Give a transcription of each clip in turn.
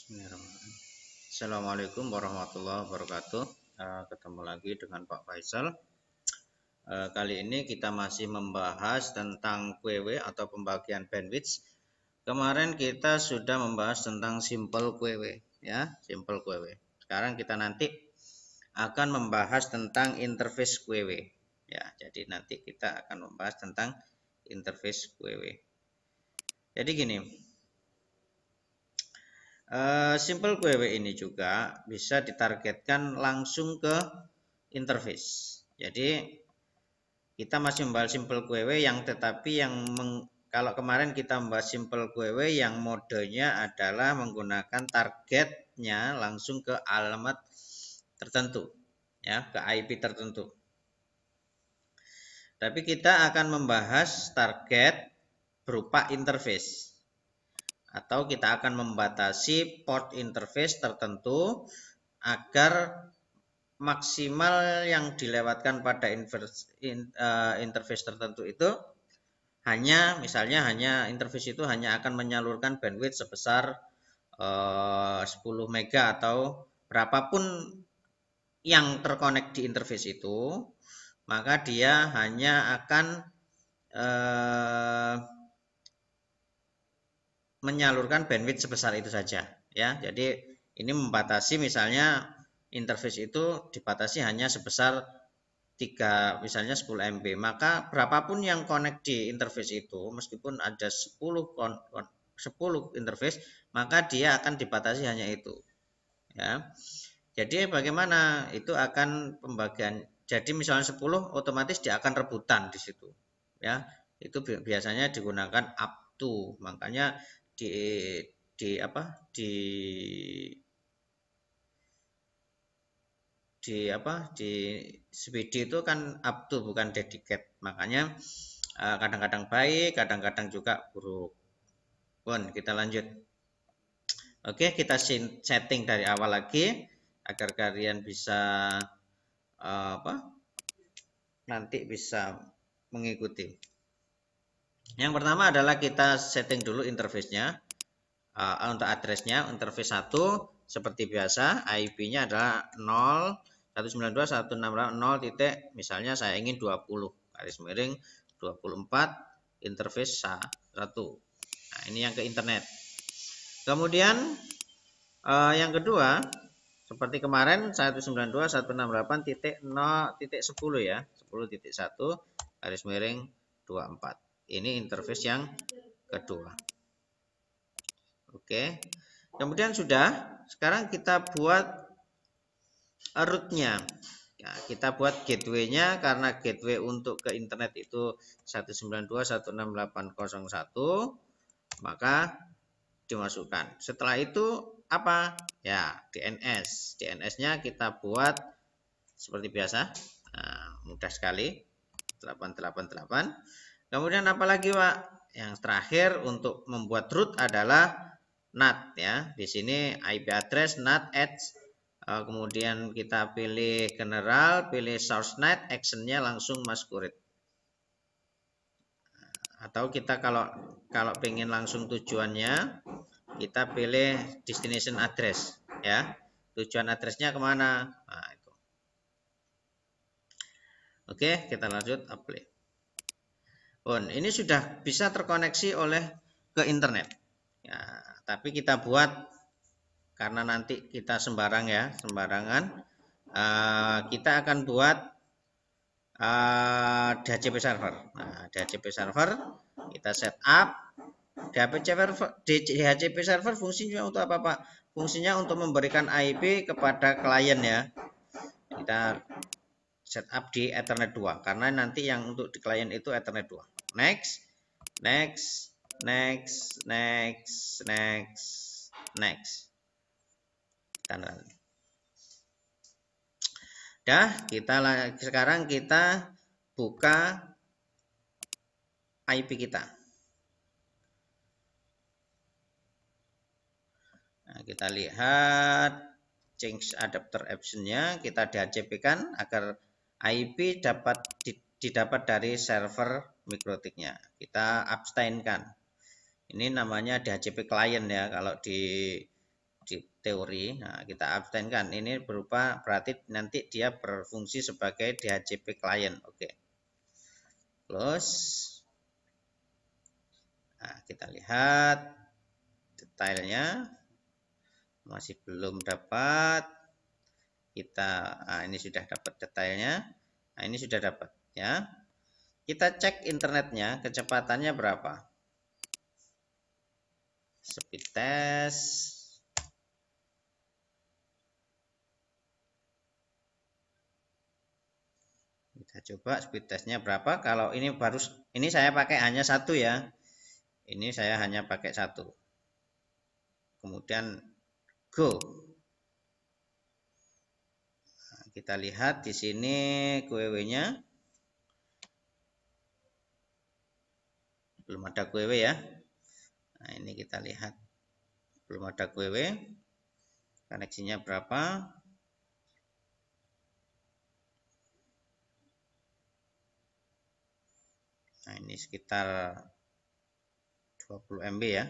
Bismillahirrahmanirrahim. Assalamualaikum warahmatullahi wabarakatuh. Ketemu lagi dengan Pak Faisal. Kali ini kita masih membahas tentang QW atau pembagian bandwidth. Kemarin kita sudah membahas tentang simple QW, ya, simple QW. Sekarang kita nanti akan membahas tentang interface QW, ya. Jadi nanti kita akan membahas tentang interface QW. Jadi gini. Simple QW ini juga bisa ditargetkan langsung ke interface. Jadi kita masih membahas simple QW kalau kemarin kita membahas simple QW yang modenya adalah menggunakan targetnya langsung ke alamat tertentu, ya, ke IP tertentu. Tapi kita akan membahas target berupa interface, atau kita akan membatasi port interface tertentu agar maksimal yang dilewatkan pada interface tertentu itu misalnya interface itu hanya akan menyalurkan bandwidth sebesar 10 mega atau berapapun yang terkonek di interface itu, maka dia hanya akan menyalurkan bandwidth sebesar itu saja, ya. Jadi ini membatasi, misalnya interface itu dibatasi hanya sebesar misalnya 10 MB, maka berapapun yang connect di interface itu, meskipun ada 10 interface, maka dia akan dibatasi hanya itu, ya. Jadi bagaimana itu akan pembagian? Jadi misalnya 10, otomatis dia akan rebutan di situ, ya. Itu biasanya digunakan up to, makanya di SPD itu kan up to, bukan dedicate. Makanya kadang-kadang baik, kadang-kadang juga buruk. Pun kita lanjut. Oke, kita setting dari awal lagi agar kalian bisa nanti bisa mengikuti. Yang pertama adalah kita setting dulu interface-nya. Untuk address-nya, interface 1 seperti biasa, IP-nya adalah 0.192.168.0. Misalnya saya ingin 20/24 interface 1. Nah, ini yang ke internet. Kemudian yang kedua, seperti kemarin 192.168.0.10 ya, 10.1/24. Ini interface yang kedua. Oke. Kemudian sekarang kita buat root-nya. Ya, kita buat gateway-nya, karena gateway untuk ke internet itu 192.168.0.1, maka dimasukkan. Setelah itu apa? Ya, DNS. DNS-nya kita buat seperti biasa. Nah, mudah sekali. 888. Kemudian apa lagi, Pak? Yang terakhir untuk membuat root adalah NAT, ya. Di sini IP address NAT edge. Kemudian kita pilih general, pilih source NAT, actionnya langsung masquerade. Atau kita kalau pengen langsung tujuannya, kita pilih destination address, ya. Tujuan addressnya kemana? Nah, itu. Oke, kita lanjut apply. Ini sudah bisa terkoneksi ke internet. Ya, tapi kita buat, karena nanti kita sembarangan, kita akan buat DHCP server. Nah, DHCP server kita setup. DHCP server fungsinya untuk apa, Pak? Fungsinya untuk memberikan IP kepada klien, ya. Kita setup di Ethernet 2, karena nanti yang untuk di klien itu Ethernet 2. Next. Sekarang kita buka IP kita. Nah, kita lihat change adapter option-nya, kita DHCP-kan agar IP didapat dari server MikroTik-nya. Kita abstain-kan. Ini namanya DHCP client, ya. Kalau di teori. Nah, kita absenkan. Ini berupa berarti nanti dia berfungsi sebagai DHCP client. Oke. Close. Nah, kita lihat detailnya. Masih belum dapat. Ini sudah dapat detailnya. Nah, ini sudah dapat ya. Kita cek internetnya, kecepatannya berapa. Speed test. Kita coba speed testnya berapa. Kalau ini saya pakai hanya satu ya. Ini saya hanya pakai satu. Kemudian go. Nah, kita lihat di sini QW-nya. Belum ada QW ya. Nah, ini kita lihat. Belum ada QW. Koneksinya berapa? Nah, ini sekitar 20 MB ya.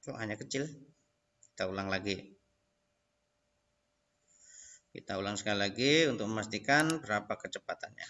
Kok hanya kecil? Kita ulang lagi. Kita ulang sekali lagi untuk memastikan berapa kecepatannya.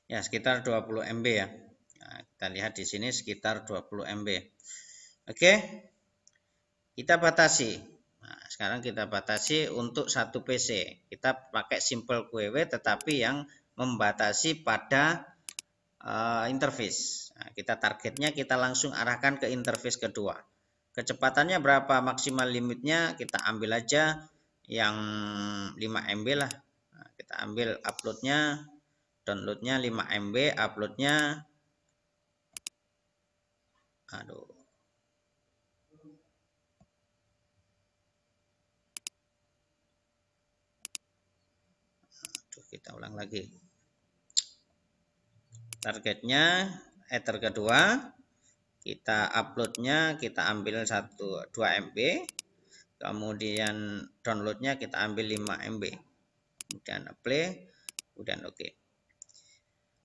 Ya, sekitar 20 MB ya. Nah, kita lihat di sini sekitar 20 MB. Oke. Kita batasi. Nah, sekarang kita batasi untuk satu PC. Kita pakai simple QW tetapi yang membatasi pada interface. Nah, kita targetnya kita langsung arahkan ke interface kedua. Kecepatannya berapa maksimal limitnya? Kita ambil aja yang 5 MB lah. Nah, kita ambil uploadnya, downloadnya 5 MB, uploadnya aduh. Kita ulang lagi. Targetnya Ether kedua, kita uploadnya kita ambil 2 MB, kemudian downloadnya kita ambil 5 MB, kemudian play, kemudian oke.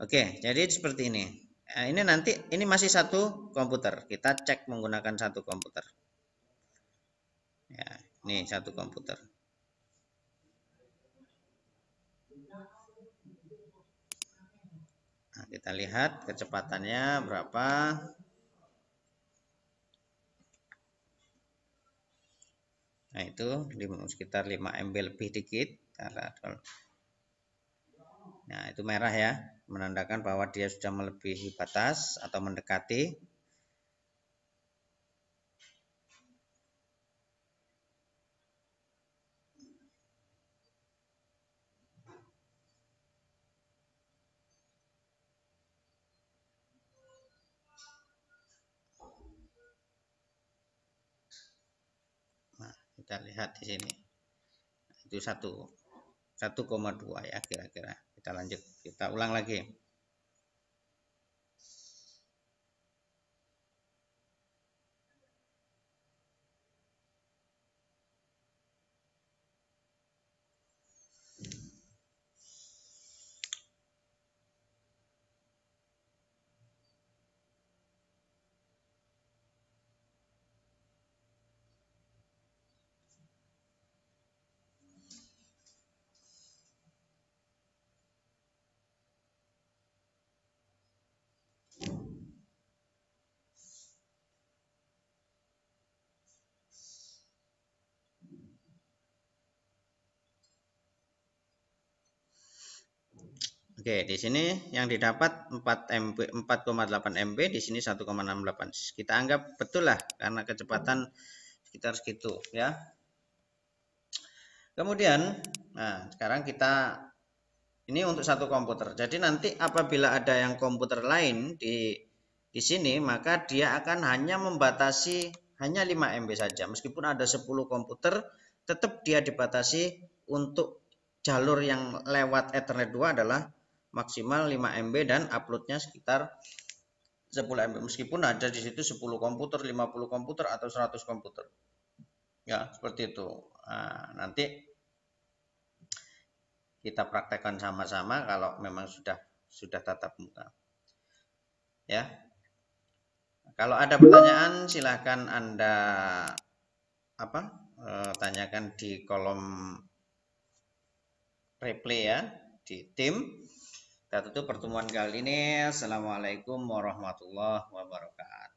Oke, jadi seperti ini. Nah, ini masih satu komputer. Kita cek menggunakan satu komputer. Ya, ini satu komputer. Nah, kita lihat kecepatannya berapa. Nah, itu sekitar 5 MB lebih dikit. Nah, itu merah ya, menandakan bahwa dia sudah melebihi batas atau mendekati. Nah, kita lihat di sini. Itu 1,2 ya kira-kira. Kita lanjut, kita ulang lagi. Oke, di sini yang didapat 4 MB, 4,8 MB, di sini 1,68. Kita anggap betul lah karena kecepatan sekitar segitu ya. Kemudian, nah sekarang kita ini untuk satu komputer. Jadi nanti apabila ada yang komputer lain di sini, maka dia akan hanya membatasi hanya 5 MB saja. Meskipun ada 10 komputer, tetap dia dibatasi untuk jalur yang lewat Ethernet 2 adalah maksimal 5 MB dan uploadnya sekitar 10 MB. Meskipun ada di situ 10 komputer, 50 komputer atau 100 komputer. Ya, seperti itu. Nah, nanti kita praktekkan sama-sama kalau memang sudah tatap muka. Ya. Kalau ada pertanyaan silahkan Anda tanyakan di kolom replay ya di tim. Kita tutup pertemuan kali ini. Assalamualaikum warahmatullahi wabarakatuh.